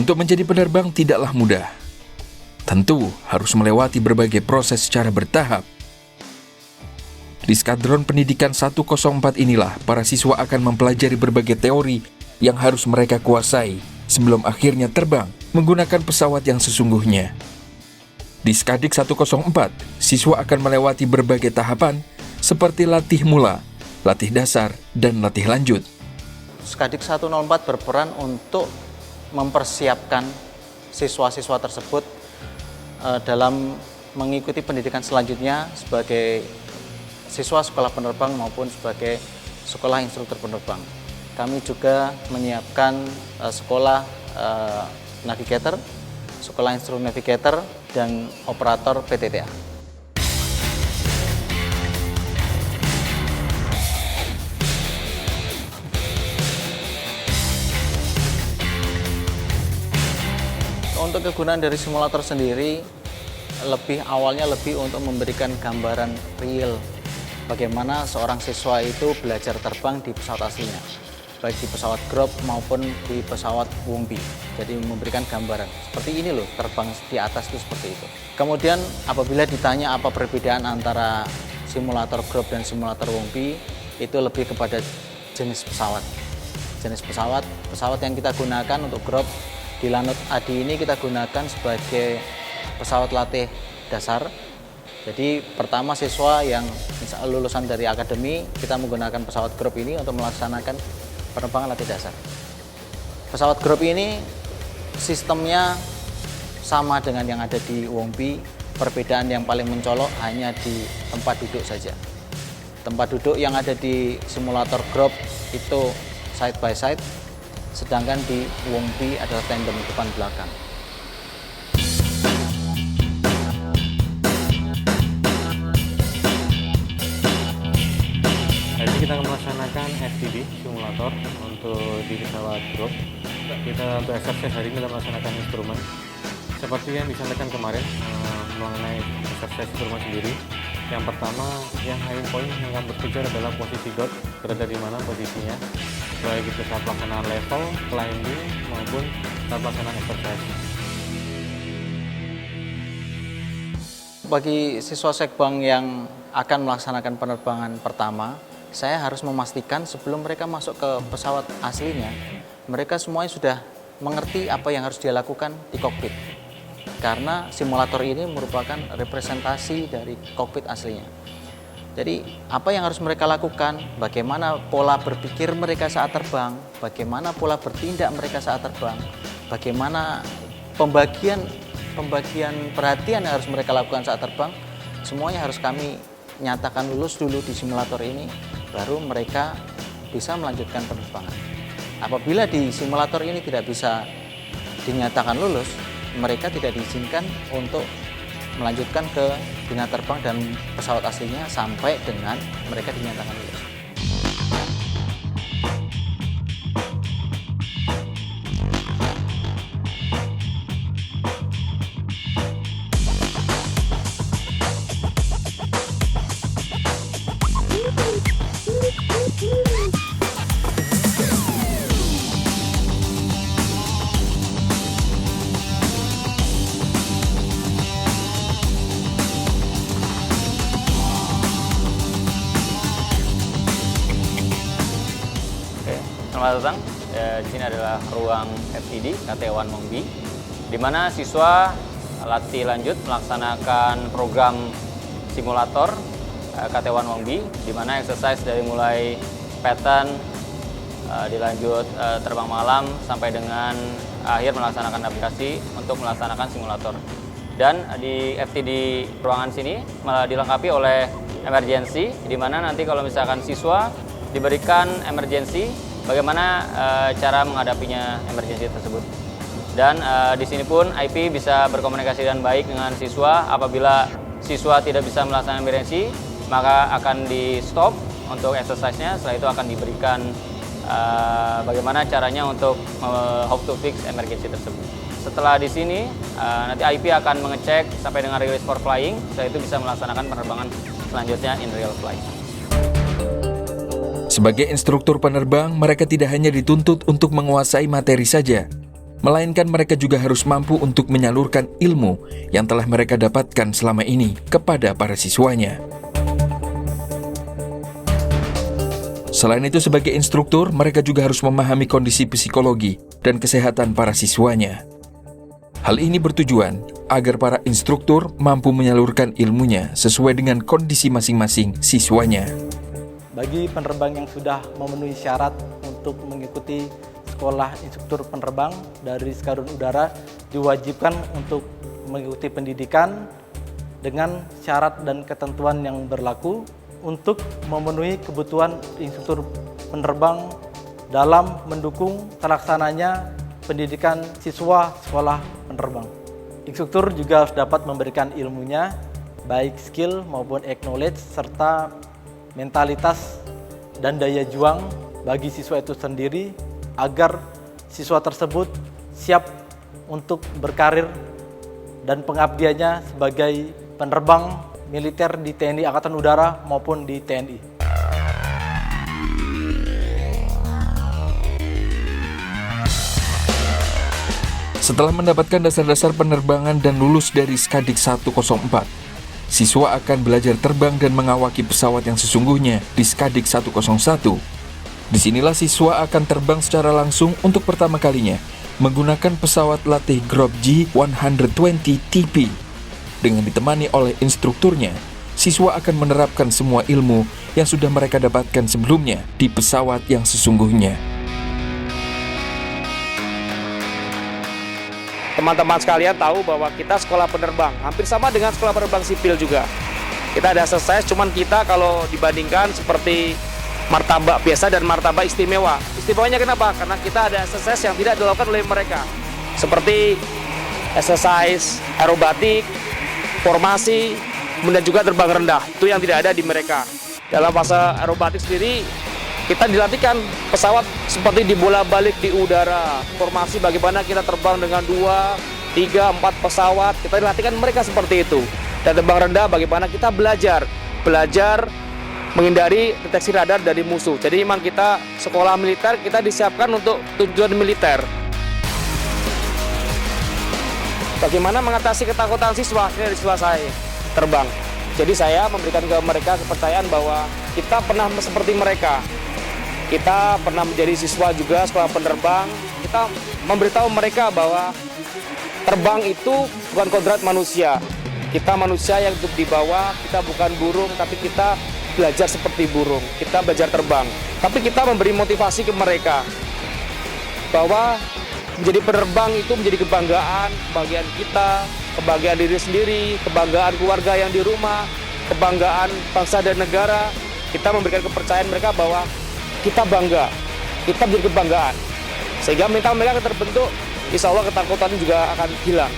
Untuk menjadi penerbang tidaklah mudah. Tentu harus melewati berbagai proses secara bertahap. Di Skadron Pendidikan 104 inilah para siswa akan mempelajari berbagai teori yang harus mereka kuasai sebelum akhirnya terbang menggunakan pesawat yang sesungguhnya. Di Skadik 104, siswa akan melewati berbagai tahapan seperti latih mula, latih dasar, dan latih lanjut. Skadik 104 berperan untuk mempersiapkan siswa-siswa tersebut dalam mengikuti pendidikan selanjutnya sebagai siswa sekolah penerbang maupun sebagai sekolah instruktur penerbang. Kami juga menyiapkan sekolah navigator, sekolah instruktur navigator, dan operator PTTA. Untuk kegunaan dari simulator sendiri, awalnya lebih untuk memberikan gambaran real bagaimana seorang siswa itu belajar terbang di pesawat aslinya, baik di pesawat Grop maupun di pesawat Wongbi. Jadi memberikan gambaran seperti ini loh, terbang di atas itu seperti itu. Kemudian apabila ditanya apa perbedaan antara simulator Grop dan simulator Wongbi, itu lebih kepada jenis pesawat. Jenis pesawat yang kita gunakan untuk Grop di Lanut Adi ini kita gunakan sebagai pesawat latih dasar. Jadi pertama siswa yang lulusan dari akademi, kita menggunakan pesawat Grop ini untuk melaksanakan penerbangan latih dasar. Pesawat Grop ini sistemnya sama dengan yang ada di Wongbi. Perbedaan yang paling mencolok hanya di tempat duduk saja. Tempat duduk yang ada di simulator Grop itu side by side, sedangkan di Wongbi adalah tandem depan belakang. Kita akan melaksanakan FTD simulator untuk di pesawat Grop. Kita untuk exercise hari ini kita melaksanakan instrumen seperti yang disampaikan kemarin mengenai exercise instrumen sendiri. Yang pertama, yang high point yang akan bertujuan adalah posisi dot, berada di mana posisinya, baik itu saat pelaksanaan level, climbing maupun saat pelaksanaan exercise. Bagi siswa sekbang yang akan melaksanakan penerbangan pertama, saya harus memastikan sebelum mereka masuk ke pesawat aslinya, mereka semuanya sudah mengerti apa yang harus dia lakukan di kokpit. Karena simulator ini merupakan representasi dari kokpit aslinya. Jadi apa yang harus mereka lakukan, bagaimana pola berpikir mereka saat terbang, bagaimana pola bertindak mereka saat terbang, bagaimana pembagian perhatian yang harus mereka lakukan saat terbang, semuanya harus kami nyatakan lulus dulu di simulator ini, baru mereka bisa melanjutkan penerbangan. Apabila di simulator ini tidak bisa dinyatakan lulus, mereka tidak diizinkan untuk melanjutkan ke dunia terbang dan pesawat aslinya sampai dengan mereka dinyatakan lulus. Selamat datang. Di sini adalah ruang FTD KT1 Wongbi, di mana siswa latih lanjut melaksanakan program simulator KT1 Wongbi, di mana exercise dari mulai pattern, dilanjut terbang malam sampai dengan akhir melaksanakan navigasi untuk melaksanakan simulator. Dan di FTD ruangan sini malah dilengkapi oleh emergency, di mana nanti kalau misalkan siswa diberikan emergency, bagaimana cara menghadapinya emergency tersebut. Dan di sini pun IP bisa berkomunikasi dengan baik dengan siswa. Apabila siswa tidak bisa melaksanakan emergency, maka akan di stop untuk exercise-nya. Setelah itu akan diberikan bagaimana caranya untuk how to fix emergency tersebut. Setelah di sini nanti IP akan mengecek sampai dengan release for flying. Setelah itu bisa melaksanakan penerbangan selanjutnya in real flight. Sebagai instruktur penerbang, mereka tidak hanya dituntut untuk menguasai materi saja, melainkan mereka juga harus mampu untuk menyalurkan ilmu yang telah mereka dapatkan selama ini kepada para siswanya. Selain itu, sebagai instruktur, mereka juga harus memahami kondisi psikologi dan kesehatan para siswanya. Hal ini bertujuan agar para instruktur mampu menyalurkan ilmunya sesuai dengan kondisi masing-masing siswanya. Bagi penerbang yang sudah memenuhi syarat untuk mengikuti sekolah instruktur penerbang dari Skadron Udara, diwajibkan untuk mengikuti pendidikan dengan syarat dan ketentuan yang berlaku untuk memenuhi kebutuhan instruktur penerbang dalam mendukung terlaksananya pendidikan siswa sekolah penerbang. Instruktur juga harus dapat memberikan ilmunya, baik skill maupun knowledge, serta mentalitas dan daya juang bagi siswa itu sendiri agar siswa tersebut siap untuk berkarir dan pengabdiannya sebagai penerbang militer di TNI Angkatan Udara maupun di TNI. Setelah mendapatkan dasar-dasar penerbangan dan lulus dari Skadik 104, siswa akan belajar terbang dan mengawaki pesawat yang sesungguhnya di Skadik 101. Disinilah siswa akan terbang secara langsung untuk pertama kalinya menggunakan pesawat latih Grob G120TP. Dengan ditemani oleh instrukturnya, siswa akan menerapkan semua ilmu yang sudah mereka dapatkan sebelumnya di pesawat yang sesungguhnya. Teman-teman sekalian tahu bahwa kita sekolah penerbang, hampir sama dengan sekolah penerbang sipil juga. Kita ada exercise, cuman kita kalau dibandingkan seperti martabak biasa dan martabak istimewa. Istimewanya kenapa? Karena kita ada exercise yang tidak dilakukan oleh mereka. Seperti exercise aerobatik, formasi, kemudian juga terbang rendah. Itu yang tidak ada di mereka. Dalam fase aerobatik sendiri, kita dilatihkan pesawat seperti dibolak-balik di udara. Formasi bagaimana kita terbang dengan 2, 3, 4 pesawat. Kita dilatihkan mereka seperti itu. Dan terbang rendah bagaimana kita belajar menghindari deteksi radar dari musuh. Jadi memang kita sekolah militer, kita disiapkan untuk tujuan militer. Bagaimana mengatasi ketakutan siswa? Ini dari siswa saya terbang. Jadi saya memberikan ke mereka kepercayaan bahwa kita pernah seperti mereka. Kita pernah menjadi siswa juga sekolah penerbang. Kita memberitahu mereka bahwa terbang itu bukan kodrat manusia. Kita manusia yang hidup di bawah, kita bukan burung, tapi kita belajar seperti burung. Kita belajar terbang. Tapi kita memberi motivasi ke mereka bahwa menjadi penerbang itu menjadi kebanggaan kita, kebanggaan diri sendiri, kebanggaan keluarga yang di rumah, kebanggaan bangsa dan negara. Kita memberikan kepercayaan mereka bahwa kita bangga, kita menjadi kebanggaan. Sehingga mental mereka terbentuk, insya Allah ketakutan juga akan hilang.